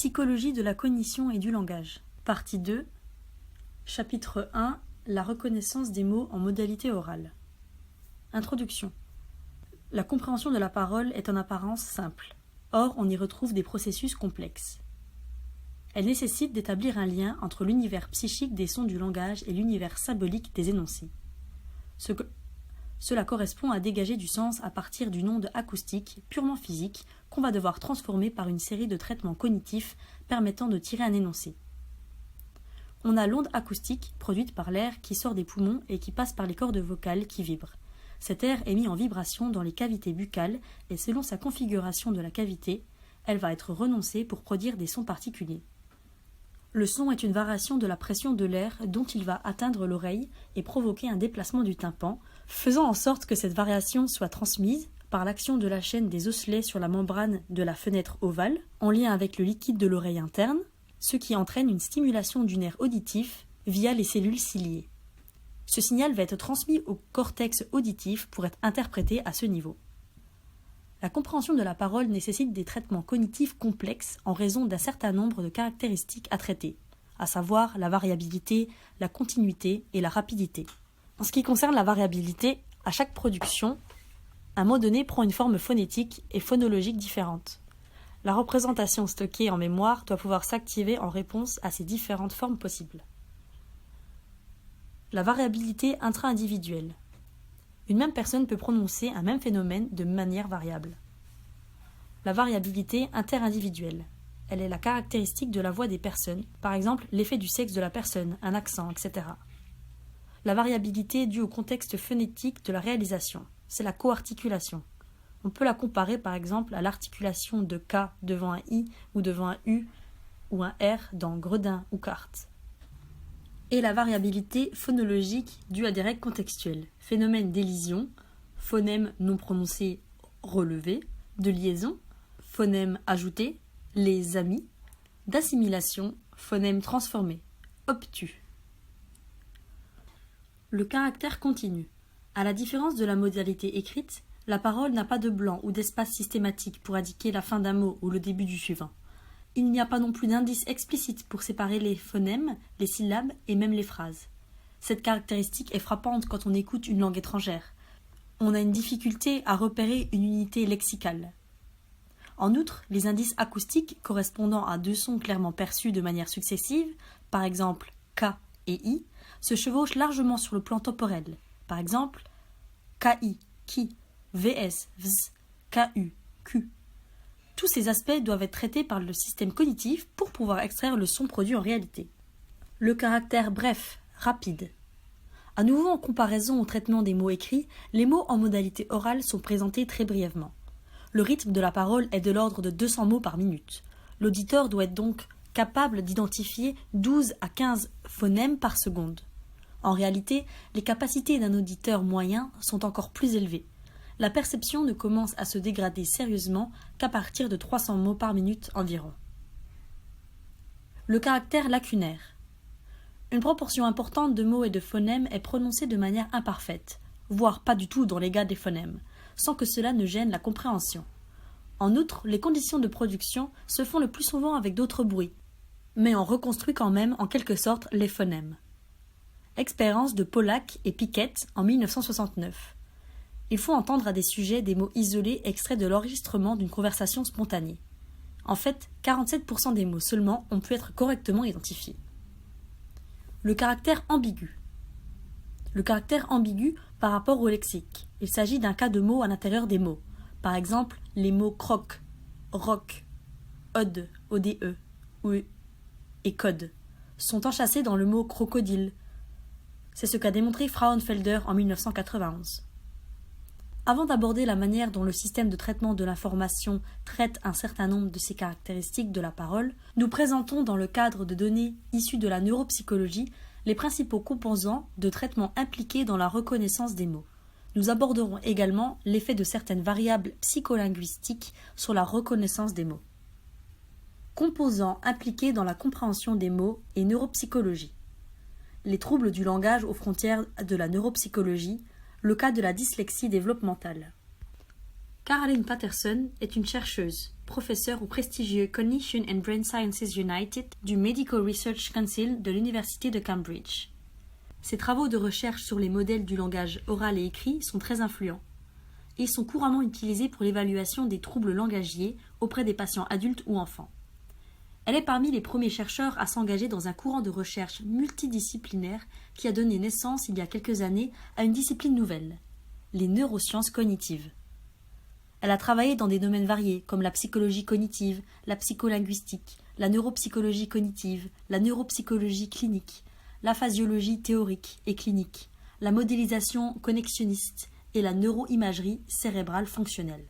Psychologie de la cognition et du langage. Partie 2. Chapitre 1. La reconnaissance des mots en modalité orale. Introduction. La compréhension de la parole est en apparence simple. Or, on y retrouve des processus complexes. Elle nécessite d'établir un lien entre l'univers psychique des sons du langage et l'univers symbolique des énoncés. Cela correspond à dégager du sens à partir d'une onde acoustique, purement physique, qu'on va devoir transformer par une série de traitements cognitifs permettant de tirer un énoncé. On a l'onde acoustique, produite par l'air qui sort des poumons et qui passe par les cordes vocales qui vibrent. Cet air est mis en vibration dans les cavités buccales et selon sa configuration de la cavité, elle va être renoncée pour produire des sons particuliers. Le son est une variation de la pression de l'air dont il va atteindre l'oreille et provoquer un déplacement du tympan, faisant en sorte que cette variation soit transmise par l'action de la chaîne des osselets sur la membrane de la fenêtre ovale, en lien avec le liquide de l'oreille interne, ce qui entraîne une stimulation du nerf auditif via les cellules ciliées. Ce signal va être transmis au cortex auditif pour être interprété à ce niveau. La compréhension de la parole nécessite des traitements cognitifs complexes en raison d'un certain nombre de caractéristiques à traiter, à savoir la variabilité, la continuité et la rapidité. En ce qui concerne la variabilité, à chaque production, un mot donné prend une forme phonétique et phonologique différente. La représentation stockée en mémoire doit pouvoir s'activer en réponse à ces différentes formes possibles. La variabilité intra-individuelle. Une même personne peut prononcer un même phénomène de manière variable. La variabilité interindividuelle. Elle est la caractéristique de la voix des personnes, par exemple l'effet du sexe de la personne, un accent, etc. La variabilité due au contexte phonétique de la réalisation. C'est la coarticulation. On peut la comparer par exemple à l'articulation de K devant un I ou devant un U ou un R dans gredin ou carte. Et la variabilité phonologique due à des règles contextuelles, phénomène d'élision, phonème non prononcé relevé, de liaison, phonème ajouté, les amis, d'assimilation, phonème transformé, obtus. Le caractère continu. À la différence de la modalité écrite, la parole n'a pas de blanc ou d'espace systématique pour indiquer la fin d'un mot ou le début du suivant. Il n'y a pas non plus d'indice explicite pour séparer les phonèmes, les syllabes et même les phrases. Cette caractéristique est frappante quand on écoute une langue étrangère. On a une difficulté à repérer une unité lexicale. En outre, les indices acoustiques correspondant à deux sons clairement perçus de manière successive, par exemple K et I, se chevauchent largement sur le plan temporel. Par exemple, KI, qui, VS, vs, KU, Q. Tous ces aspects doivent être traités par le système cognitif pour pouvoir extraire le son produit en réalité. Le caractère bref, rapide. À nouveau en comparaison au traitement des mots écrits, les mots en modalité orale sont présentés très brièvement. Le rythme de la parole est de l'ordre de 200 mots par minute. L'auditeur doit être donc capable d'identifier 12 à 15 phonèmes par seconde. En réalité, les capacités d'un auditeur moyen sont encore plus élevées. La perception ne commence à se dégrader sérieusement qu'à partir de 300 mots par minute environ. Le caractère lacunaire. Une proportion importante de mots et de phonèmes est prononcée de manière imparfaite, voire pas du tout dans l'égal des phonèmes, sans que cela ne gêne la compréhension. En outre, les conditions de production se font le plus souvent avec d'autres bruits, mais on reconstruit quand même en quelque sorte les phonèmes. Expérience de Pollack et Pickett en 1969. Il faut entendre à des sujets des mots isolés extraits de l'enregistrement d'une conversation spontanée. En fait, 47% des mots seulement ont pu être correctement identifiés. Le caractère ambigu. Le caractère ambigu par rapport au lexique. Il s'agit d'un cas de mots à l'intérieur des mots. Par exemple, les mots croc, roc, ode, ode, ou et code sont enchâssés dans le mot crocodile. C'est ce qu'a démontré Frauenfelder en 1991. Avant d'aborder la manière dont le système de traitement de l'information traite un certain nombre de ces caractéristiques de la parole, nous présentons dans le cadre de données issues de la neuropsychologie les principaux composants de traitement impliqués dans la reconnaissance des mots. Nous aborderons également l'effet de certaines variables psycholinguistiques sur la reconnaissance des mots. Composants impliqués dans la compréhension des mots et neuropsychologie. Les troubles du langage aux frontières de la neuropsychologie, le cas de la dyslexie développementale. Caroline Patterson est une chercheuse. professeur au prestigieux Cognition and Brain Sciences United du Medical Research Council de l'Université de Cambridge. Ses travaux de recherche sur les modèles du langage oral et écrit sont très influents. Ils sont couramment utilisés pour l'évaluation des troubles langagiers auprès des patients adultes ou enfants. Elle est parmi les premiers chercheurs à s'engager dans un courant de recherche multidisciplinaire qui a donné naissance il y a quelques années à une discipline nouvelle, les neurosciences cognitives. Elle a travaillé dans des domaines variés comme la psychologie cognitive, la psycholinguistique, la neuropsychologie cognitive, la neuropsychologie clinique, la phasiologie théorique et clinique, la modélisation connexionniste et la neuroimagerie cérébrale fonctionnelle.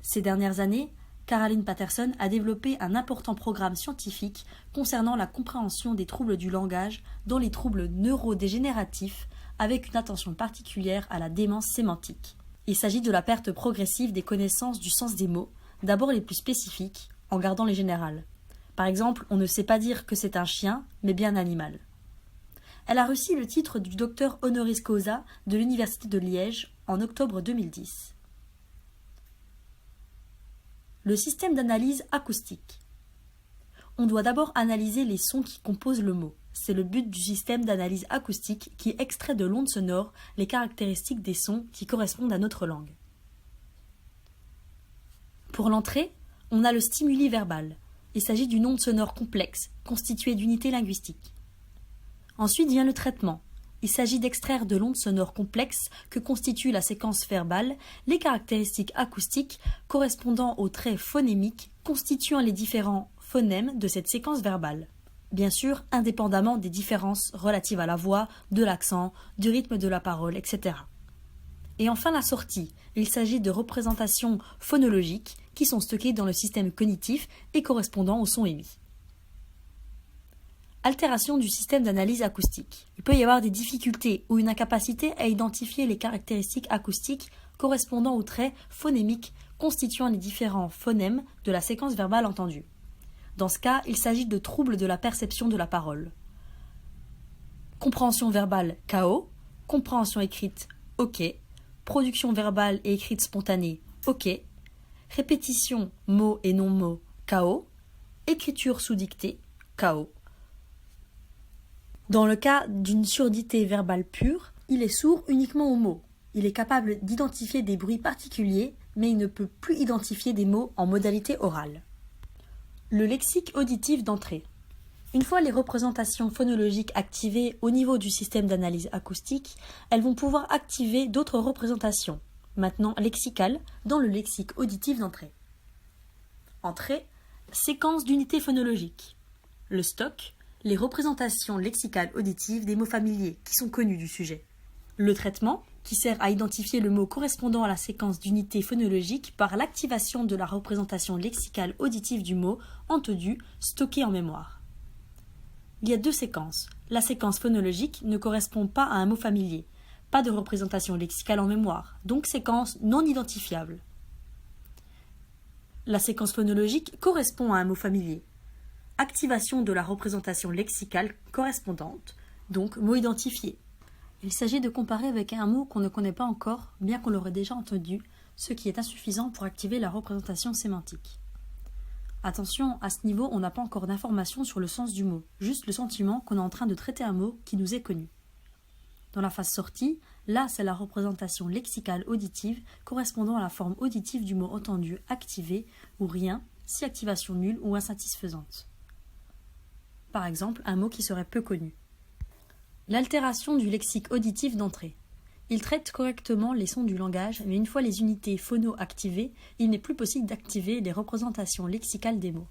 Ces dernières années, Caroline Patterson a développé un important programme scientifique concernant la compréhension des troubles du langage, dont les troubles neurodégénératifs, avec une attention particulière à la démence sémantique. Il s'agit de la perte progressive des connaissances du sens des mots, d'abord les plus spécifiques, en gardant les générales. Par exemple, on ne sait pas dire que c'est un chien, mais bien un animal. Elle a reçu le titre du docteur honoris causa de l'Université de Liège en octobre 2010. Le système d'analyse acoustique. On doit d'abord analyser les sons qui composent le mot. C'est le but du système d'analyse acoustique qui extrait de l'onde sonore les caractéristiques des sons qui correspondent à notre langue. Pour l'entrée, on a le stimuli verbal. Il s'agit d'une onde sonore complexe, constituée d'unités linguistiques. Ensuite vient le traitement. Il s'agit d'extraire de l'onde sonore complexe que constitue la séquence verbale les caractéristiques acoustiques correspondant aux traits phonémiques constituant les différents phonèmes de cette séquence verbale. Bien sûr, indépendamment des différences relatives à la voix, de l'accent, du rythme de la parole, etc. Et enfin la sortie. Il s'agit de représentations phonologiques qui sont stockées dans le système cognitif et correspondant aux sons émis. Altération du système d'analyse acoustique. Il peut y avoir des difficultés ou une incapacité à identifier les caractéristiques acoustiques correspondant aux traits phonémiques constituant les différents phonèmes de la séquence verbale entendue. Dans ce cas, il s'agit de troubles de la perception de la parole. Compréhension verbale KO, compréhension écrite OK, production verbale et écrite spontanée OK, répétition mots et non-mots KO, écriture sous dictée KO. Dans le cas d'une surdité verbale pure, il est sourd uniquement aux mots. Il est capable d'identifier des bruits particuliers, mais il ne peut plus identifier des mots en modalité orale. Le lexique auditif d'entrée. Une fois les représentations phonologiques activées au niveau du système d'analyse acoustique, elles vont pouvoir activer d'autres représentations, maintenant lexicales, dans le lexique auditif d'entrée. Entrée, séquence d'unités phonologiques. Le stock, les représentations lexicales auditives des mots familiers qui sont connus du sujet. Le traitement, qui sert à identifier le mot correspondant à la séquence d'unités phonologiques par l'activation de la représentation lexicale auditive du mot entendu stocké en mémoire. Il y a deux séquences. La séquence phonologique ne correspond pas à un mot familier. Pas de représentation lexicale en mémoire, donc séquence non identifiable. La séquence phonologique correspond à un mot familier. Activation de la représentation lexicale correspondante, donc mot identifié. Il s'agit de comparer avec un mot qu'on ne connaît pas encore, bien qu'on l'aurait déjà entendu, ce qui est insuffisant pour activer la représentation sémantique. Attention, à ce niveau, on n'a pas encore d'informations sur le sens du mot, juste le sentiment qu'on est en train de traiter un mot qui nous est connu. Dans la phase sortie, là c'est la représentation lexicale auditive correspondant à la forme auditive du mot entendu activé ou rien, si activation nulle ou insatisfaisante. Par exemple, un mot qui serait peu connu. L'altération du lexique auditif d'entrée. Il traite correctement les sons du langage, mais une fois les unités phono activées, il n'est plus possible d'activer les représentations lexicales des mots.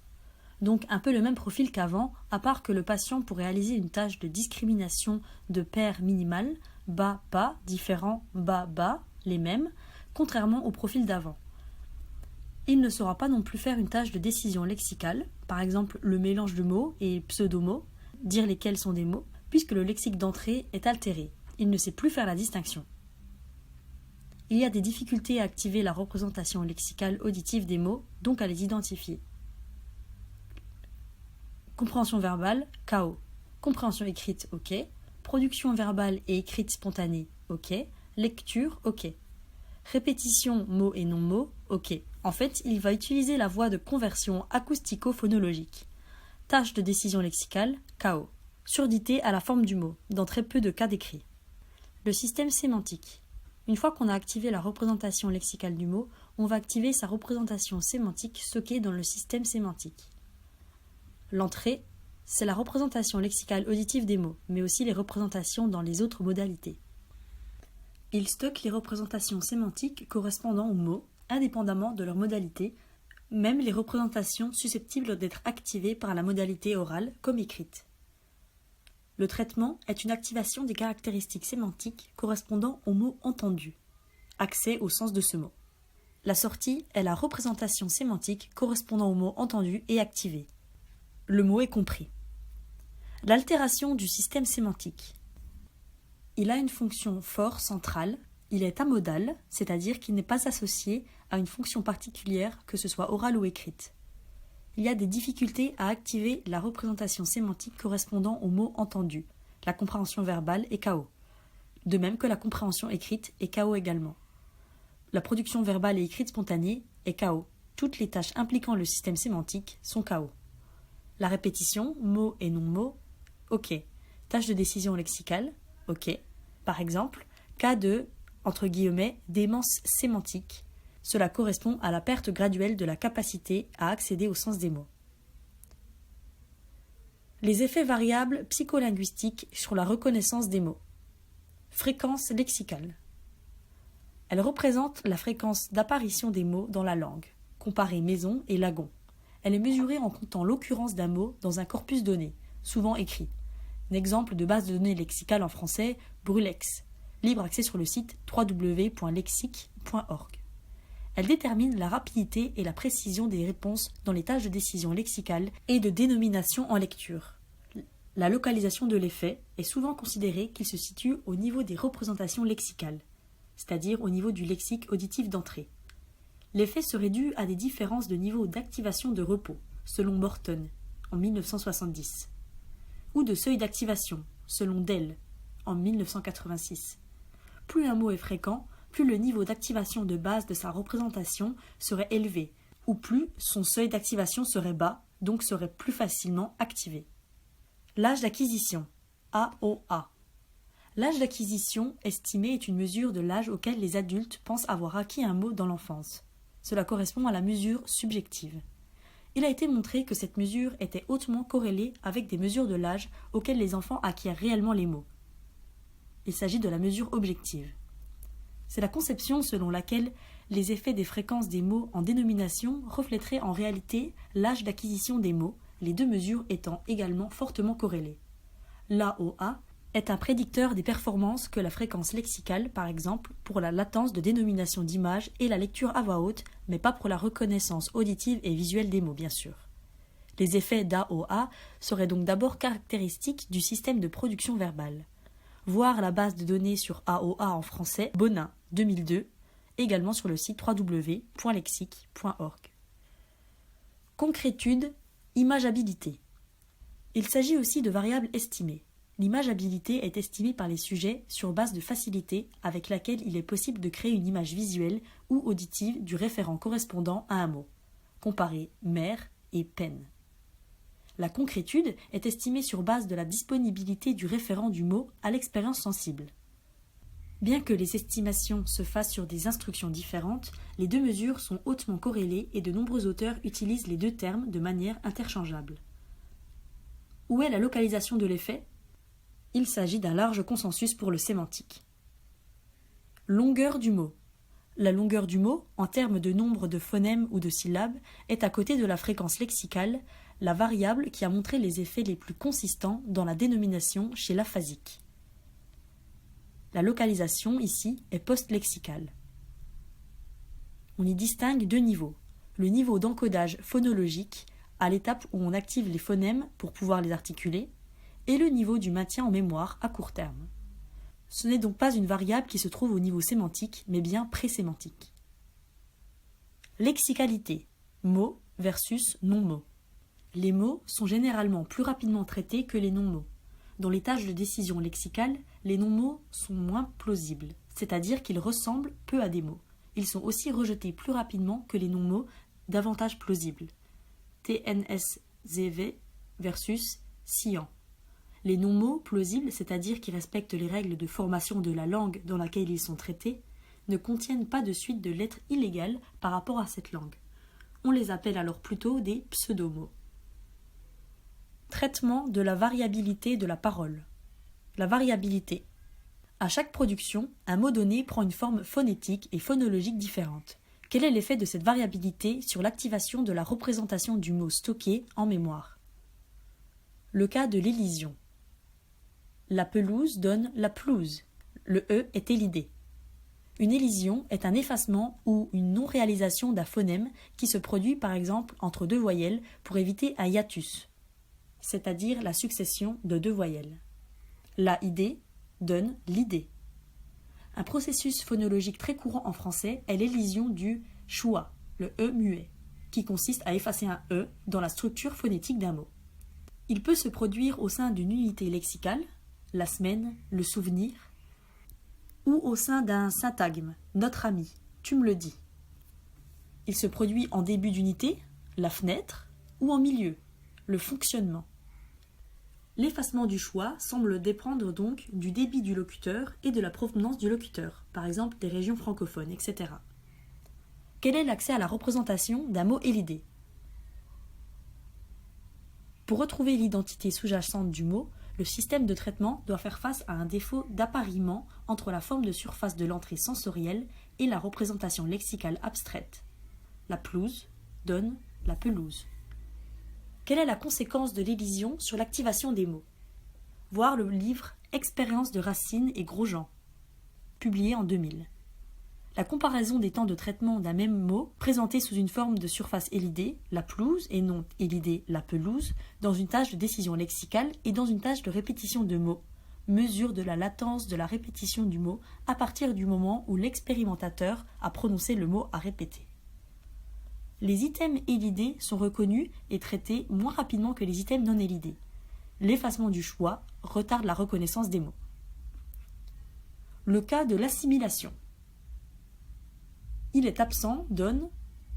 Donc un peu le même profil qu'avant, à part que le patient pourrait réaliser une tâche de discrimination de paires minimales, bas, pas, différents, bas, bas, les mêmes, contrairement au profil d'avant. Il ne saura pas non plus faire une tâche de décision lexicale, par exemple le mélange de mots et pseudomots, dire lesquels sont des mots, puisque le lexique d'entrée est altéré. Il ne sait plus faire la distinction. Il y a des difficultés à activer la représentation lexicale auditive des mots, donc à les identifier. Compréhension verbale, KO. Compréhension écrite, OK. Production verbale et écrite spontanée, OK. Lecture, OK. Répétition, mots et non-mots, OK. En fait, il va utiliser la voie de conversion acoustico-phonologique. Tâche de décision lexicale, KO. Surdité à la forme du mot, dans très peu de cas d'écrit. Le système sémantique. Une fois qu'on a activé la représentation lexicale du mot, on va activer sa représentation sémantique stockée dans le système sémantique. L'entrée, c'est la représentation lexicale auditive des mots, mais aussi les représentations dans les autres modalités. Il stocke les représentations sémantiques correspondant aux mots, indépendamment de leur modalité, même les représentations susceptibles d'être activées par la modalité orale comme écrite. Le traitement est une activation des caractéristiques sémantiques correspondant au mot entendu, accès au sens de ce mot. La sortie est la représentation sémantique correspondant au mot entendu et activé. Le mot est compris. L'altération du système sémantique. Il a une fonction fort centrale, il est amodal, c'est-à-dire qu'il n'est pas associé à une fonction particulière, que ce soit orale ou écrite. Il y a des difficultés à activer la représentation sémantique correspondant au mot entendu. La compréhension verbale est KO. De même que la compréhension écrite est KO également. La production verbale et écrite spontanée est KO. Toutes les tâches impliquant le système sémantique sont KO. La répétition, mots et non-mots, OK. Tâche de décision lexicale, OK. Par exemple, cas de, entre guillemets, démence sémantique. Cela correspond à la perte graduelle de la capacité à accéder au sens des mots. Les effets variables psycholinguistiques sur la reconnaissance des mots. Fréquence lexicale. Elle représente la fréquence d'apparition des mots dans la langue, comparée maison et lagon. Elle est mesurée en comptant l'occurrence d'un mot dans un corpus donné, souvent écrit. Un exemple de base de données lexicale en français, Brulex. Libre accès sur le site www.lexique.org. Elle détermine la rapidité et la précision des réponses dans les tâches de décision lexicale et de dénomination en lecture. La localisation de l'effet est souvent considérée qu'il se situe au niveau des représentations lexicales, c'est-à-dire au niveau du lexique auditif d'entrée. L'effet serait dû à des différences de niveau d'activation de repos, selon Morton, en 1970, ou de seuil d'activation, selon Dell, en 1986. Plus un mot est fréquent, plus le niveau d'activation de base de sa représentation serait élevé, ou plus son seuil d'activation serait bas, donc serait plus facilement activé. L'âge d'acquisition, AOA. L'âge d'acquisition estimé est une mesure de l'âge auquel les adultes pensent avoir acquis un mot dans l'enfance. Cela correspond à la mesure subjective. Il a été montré que cette mesure était hautement corrélée avec des mesures de l'âge auquel les enfants acquièrent réellement les mots. Il s'agit de la mesure objective. C'est la conception selon laquelle les effets des fréquences des mots en dénomination reflèteraient en réalité l'âge d'acquisition des mots, les deux mesures étant également fortement corrélées. L'AOA est un prédicteur des performances que la fréquence lexicale, par exemple, pour la latence de dénomination d'images et la lecture à voix haute, mais pas pour la reconnaissance auditive et visuelle des mots, bien sûr. Les effets d'AOA seraient donc d'abord caractéristiques du système de production verbale. Voir la base de données sur AOA en français, Bonin, 2002, également sur le site www.lexique.org. Concrétude, imageabilité. Il s'agit aussi de variables estimées. L'imageabilité est estimée par les sujets sur base de facilité avec laquelle il est possible de créer une image visuelle ou auditive du référent correspondant à un mot. Comparer mère et peine. La concrétude est estimée sur base de la disponibilité du référent du mot à l'expérience sensible. Bien que les estimations se fassent sur des instructions différentes, les deux mesures sont hautement corrélées et de nombreux auteurs utilisent les deux termes de manière interchangeable. Où est la localisation de l'effet ? Il s'agit d'un large consensus pour le sémantique. Longueur du mot. La longueur du mot, en termes de nombre de phonèmes ou de syllabes, est à côté de la fréquence lexicale, la variable qui a montré les effets les plus consistants dans la dénomination chez l'aphasique. La localisation, ici, est post-lexicale. On y distingue deux niveaux. Le niveau d'encodage phonologique, à l'étape où on active les phonèmes pour pouvoir les articuler, et le niveau du maintien en mémoire à court terme. Ce n'est donc pas une variable qui se trouve au niveau sémantique, mais bien présémantique. Lexicalité, mots versus non-mots. Les mots sont généralement plus rapidement traités que les non-mots. Dans les tâches de décision lexicale, les non-mots sont moins plausibles, c'est-à-dire qu'ils ressemblent peu à des mots. ils sont aussi rejetés plus rapidement que les non-mots davantage plausibles. TNSZV versus Sian. Les non-mots plausibles, c'est-à-dire qui respectent les règles de formation de la langue dans laquelle ils sont traités, ne contiennent pas de suite de lettres illégales par rapport à cette langue. On les appelle alors plutôt des pseudomots. Traitement de la variabilité de la parole. La variabilité. À chaque production, un mot donné prend une forme phonétique et phonologique différente. Quel est l'effet de cette variabilité sur l'activation de la représentation du mot stocké en mémoire? Le cas de l'élision. La pelouse donne la pelouse. Le E est élidé. Une élision est un effacement ou une non-réalisation d'un phonème qui se produit par exemple entre deux voyelles pour éviter un hiatus, c'est-à-dire la succession de deux voyelles. La idée donne l'idée. Un processus phonologique très courant en français est l'élision du schwa, le E muet, qui consiste à effacer un E dans la structure phonétique d'un mot. Il peut se produire au sein d'une unité lexicale, la semaine, le souvenir, ou au sein d'un syntagme, notre ami, tu me le dis. Il se produit en début d'unité, la fenêtre, ou en milieu, le fonctionnement. L'effacement du choix semble dépendre donc du débit du locuteur et de la provenance du locuteur, par exemple des régions francophones, etc. Quel est l'accès à la représentation d'un mot élidé? Pour retrouver l'identité sous-jacente du mot, le système de traitement doit faire face à un défaut d'appariement entre la forme de surface de l'entrée sensorielle et la représentation lexicale abstraite. La pelouse donne la pelouse. Quelle est la conséquence de l'élision sur l'activation des mots? Voir le livre Expérience de Racine et Grosjean, publié en 2000. La comparaison des temps de traitement d'un même mot présenté sous une forme de surface élidée, la pelouse, et non élidée, la pelouse, dans une tâche de décision lexicale et dans une tâche de répétition de mots, mesure de la latence de la répétition du mot à partir du moment où l'expérimentateur a prononcé le mot à répéter. Les items élidés sont reconnus et traités moins rapidement que les items non élidés. L'effacement du choix retarde la reconnaissance des mots. Le cas de l'assimilation. Il est absent donne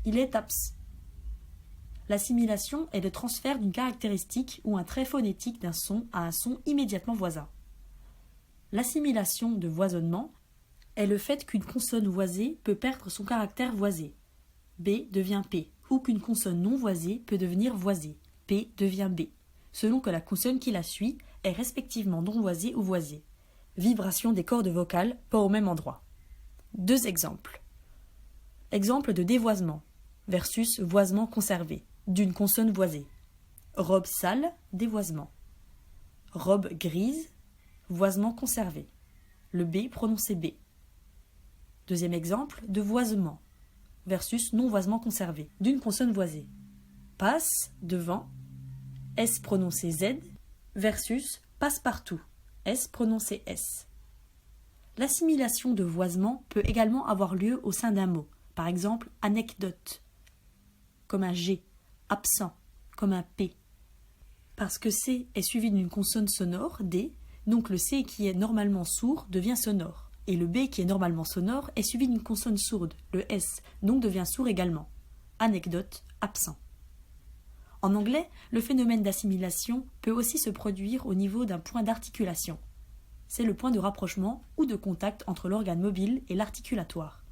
il est abs. L'assimilation est le transfert d'une caractéristique ou un trait phonétique d'un son à un son immédiatement voisin. L'assimilation de voisonnement est le fait qu'une consonne voisée peut perdre son caractère voisé. B devient P, ou qu'une consonne non voisée peut devenir voisée. P devient B, selon que la consonne qui la suit est respectivement non voisée ou voisée. Vibration des cordes vocales, pas au même endroit. Deux exemples. Exemple de dévoisement versus voisement conservé d'une consonne voisée. Robe sale, dévoisement. Robe grise, voisement conservé. Le B prononcé B. Deuxième exemple de voisement versus non-voisement conservé d'une consonne voisée. Passe, devant, S prononcé Z versus passe-partout, S prononcé S. L'assimilation de voisement peut également avoir lieu au sein d'un mot. Par exemple, anecdote, comme un G, absent, comme un P. Parce que C est suivi d'une consonne sonore, D, donc le C qui est normalement sourd devient sonore, et le B qui est normalement sonore est suivi d'une consonne sourde, le S, donc devient sourd également. Anecdote, absent. En anglais, le phénomène d'assimilation peut aussi se produire au niveau d'un point d'articulation. C'est le point de rapprochement ou de contact entre l'organe mobile et l'articulatoire.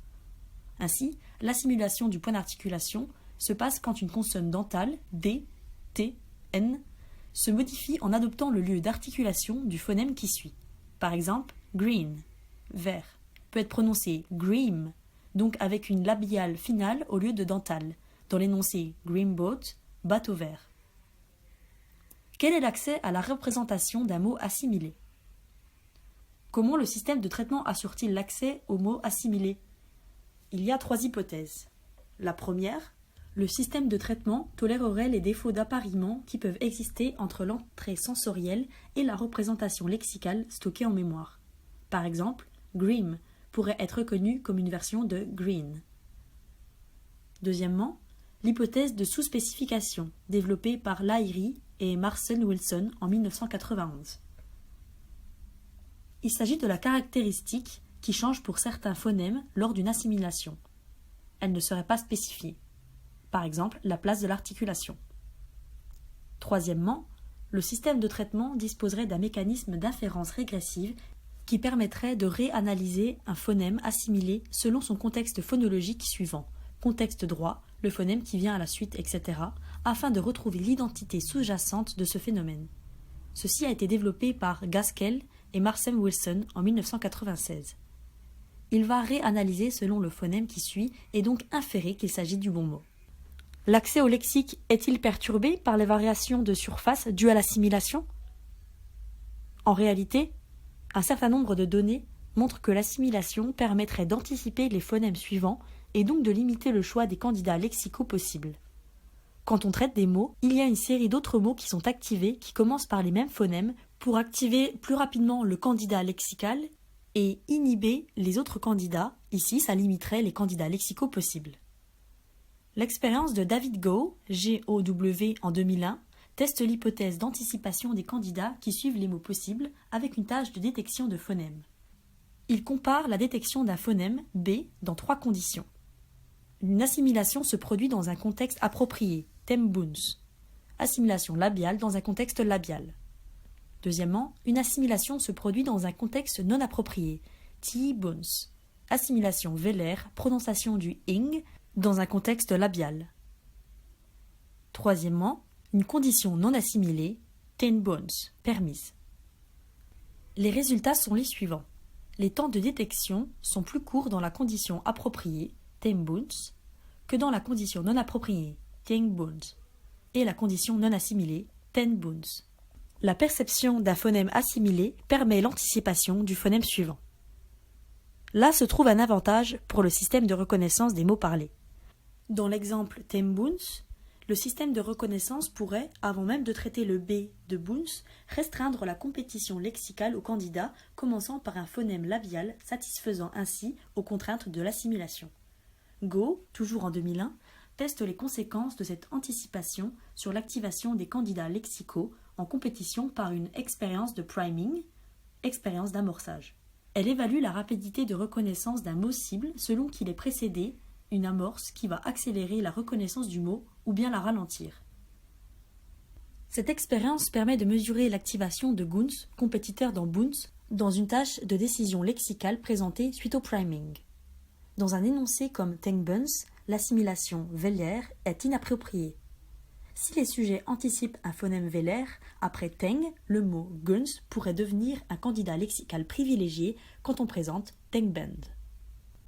Ainsi, l'assimilation du point d'articulation se passe quand une consonne dentale, D, T, N, se modifie en adoptant le lieu d'articulation du phonème qui suit. Par exemple, green, vert, peut être prononcé green, donc avec une labiale finale au lieu de dentale, dans l'énoncé green boat, bateau vert. Quel est l'accès à la représentation d'un mot assimilé? Comment le système de traitement assure-t-il l'accès au mot assimilé? Il y a trois hypothèses. La première, le système de traitement tolérerait les défauts d'appariement qui peuvent exister entre l'entrée sensorielle et la représentation lexicale stockée en mémoire. Par exemple, green pourrait être reconnu comme une version de green. Deuxièmement, l'hypothèse de sous-spécification développée par Lahiri et Marcel Wilson en 1991. Il s'agit de la caractéristique qui change pour certains phonèmes lors d'une assimilation. elle ne serait pas spécifiée. Par exemple, la place de l'articulation. Troisièmement, le système de traitement disposerait d'un mécanisme d'inférence régressive qui permettrait de réanalyser un phonème assimilé selon son contexte phonologique suivant, contexte droit, le phonème qui vient à la suite, etc., afin de retrouver l'identité sous-jacente de ce phénomène. Ceci a été développé par Gaskell et Marcem Wilson en 1996. Il va réanalyser selon le phonème qui suit et donc inférer qu'il s'agit du bon mot. L'accès au lexique est-il perturbé par les variations de surface dues à l'assimilation ? En réalité, un certain nombre de données montrent que l'assimilation permettrait d'anticiper les phonèmes suivants et donc de limiter le choix des candidats lexicaux possibles. Quand on traite des mots, il y a une série d'autres mots qui sont activés qui commencent par les mêmes phonèmes pour activer plus rapidement le candidat lexical et inhiber les autres candidats. Ici, ça limiterait les candidats lexicaux possibles. L'expérience de David Gow, G-O-W, en 2001, teste l'hypothèse d'anticipation des candidats qui suivent les mots possibles avec une tâche de détection de phonèmes. Il compare la détection d'un phonème B dans 3 conditions. Une assimilation se produit dans un contexte approprié, Tembuns. Assimilation labiale dans un contexte labial. Deuxièmement, une assimilation se produit dans un contexte non approprié, T-Buns. Assimilation vélaire, prononciation du ing, dans un contexte labial. Troisièmement, une condition non assimilée, Ten-Buns, permise. Les résultats sont les suivants. Les temps de détection sont plus courts dans la condition appropriée, Ten-Buns, que dans la condition non appropriée, Ten-Buns, et la condition non assimilée, Ten-Buns. La perception d'un phonème assimilé permet l'anticipation du phonème suivant. Là se trouve un avantage pour le système de reconnaissance des mots parlés. Dans l'exemple Ten-Buns, le système de reconnaissance pourrait, avant même de traiter le B de Buns, restreindre la compétition lexicale aux candidats, commençant par un phonème labial, satisfaisant ainsi aux contraintes de l'assimilation. Go, toujours en 2001, teste les conséquences de cette anticipation sur l'activation des candidats lexicaux en compétition par une expérience de priming, expérience d'amorçage. Elle évalue la rapidité de reconnaissance d'un mot cible selon qu'il est précédé une amorce qui va accélérer la reconnaissance du mot ou bien la ralentir. Cette expérience permet de mesurer l'activation de Guns, compétiteur dans Buns, dans une tâche de décision lexicale présentée suite au priming. Dans un énoncé comme Ten-Buns, l'assimilation vélaire est inappropriée. Si les sujets anticipent un phonème vélaire, après Teng, le mot Guns pourrait devenir un candidat lexical privilégié quand on présente Tengband.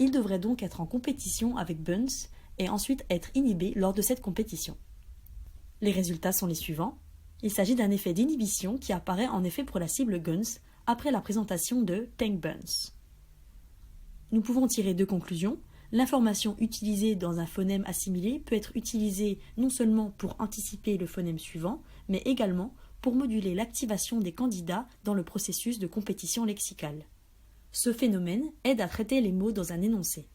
Il devrait donc être en compétition avec Buns et ensuite être inhibé lors de cette compétition. Les résultats sont les suivants. Il s'agit d'un effet d'inhibition qui apparaît en effet pour la cible Guns après la présentation de Teng-Buns. Nous pouvons tirer 2 conclusions. L'information utilisée dans un phonème assimilé peut être utilisée non seulement pour anticiper le phonème suivant, mais également pour moduler l'activation des candidats dans le processus de compétition lexicale. Ce phénomène aide à traiter les mots dans un énoncé.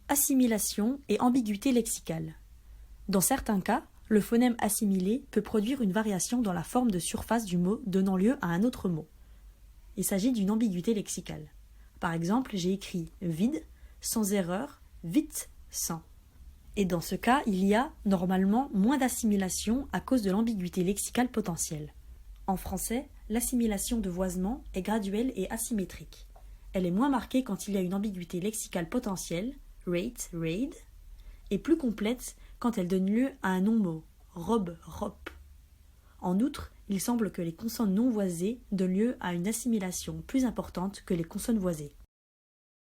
Assimilation et ambiguïté lexicale. Dans certains cas, le phonème assimilé peut produire une variation dans la forme de surface du mot donnant lieu à un autre mot. Il s'agit d'une ambiguïté lexicale. Par exemple, j'ai écrit vide, sans erreur, vite, sans. Et dans ce cas, il y a normalement moins d'assimilation à cause de l'ambiguïté lexicale potentielle. En français, l'assimilation de voisement est graduelle et asymétrique. Elle est moins marquée quand il y a une ambiguïté lexicale potentielle, rate, raid, et plus complète quand elle donne lieu à un non-mot, robe, rop. En outre, il semble que les consonnes non voisées donnent lieu à une assimilation plus importante que les consonnes voisées.